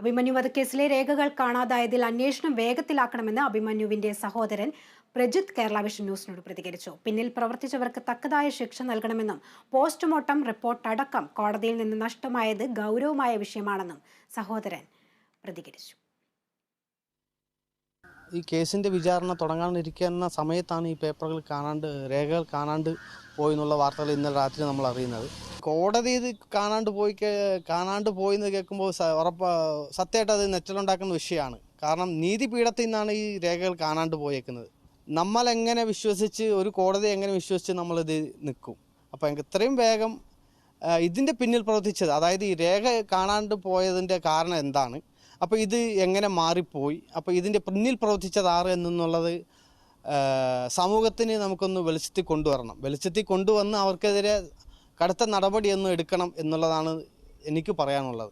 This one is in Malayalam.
അഭിമന്യു വധക്കേസിലെ രേഖകൾ കാണാതായതിൽ അന്വേഷണം വേഗത്തിലാക്കണമെന്ന് അഭിമന്യുവിന്റെ സഹോദരൻ പ്രജിത്ത് കേരള വിഷൻ ന്യൂസിനോട് പ്രതികരിച്ചു. പിന്നിൽ പ്രവർത്തിച്ചവർക്ക് തക്കതായ ശിക്ഷ നൽകണമെന്നും പോസ്റ്റ്മോർട്ടം റിപ്പോർട്ട് അടക്കം കോടതിയിൽ നിന്ന് നഷ്ടമായത് ഗൗരവമായ വിഷയമാണെന്നും സഹോദരൻ പ്രതികരിച്ചു. ഈ കേസിൻ്റെ വിചാരണ തുടങ്ങാനിരിക്കുന്ന സമയത്താണ് ഈ പേപ്പറുകൾ രേഖകൾ കാണാണ്ട് പോയി എന്നുള്ള വാർത്തകൾ ഇന്നലെ രാത്രി നമ്മൾ അറിയുന്നത്. കോടതി ഇത് കാണാണ്ട് പോയി എന്ന് കേൾക്കുമ്പോൾ സത്യമായിട്ട് അത് നെറ്റലുണ്ടാക്കുന്ന വിഷയമാണ്. കാരണം നീതിപീഠത്തിൽ നിന്നാണ് ഈ രേഖകൾ കാണാണ്ട് പോയേക്കുന്നത്. നമ്മളെങ്ങനെ വിശ്വസിച്ച്, ഒരു കോടതി എങ്ങനെ വിശ്വസിച്ച് നമ്മളിത് നിൽക്കും? അപ്പോൾ എത്രയും വേഗം ഇതിൻ്റെ പിന്നിൽ പ്രവർത്തിച്ചത്, അതായത് ഈ രേഖ കാണാണ്ട് പോയതിൻ്റെ കാരണം എന്താണ്, അപ്പോൾ ഇത് എങ്ങനെ മാറിപ്പോയി, അപ്പോൾ ഇതിൻ്റെ പിന്നിൽ പ്രവർത്തിച്ചത് ആറ് എന്നുള്ളത് സമൂഹത്തിന് നമുക്കൊന്ന് വെളിച്ചത്തിൽ കൊണ്ടുവന്ന് അവർക്കെതിരെ കടുത്ത നടപടിയൊന്നും എടുക്കണം എന്നുള്ളതാണ് എനിക്ക് പറയാനുള്ളത്.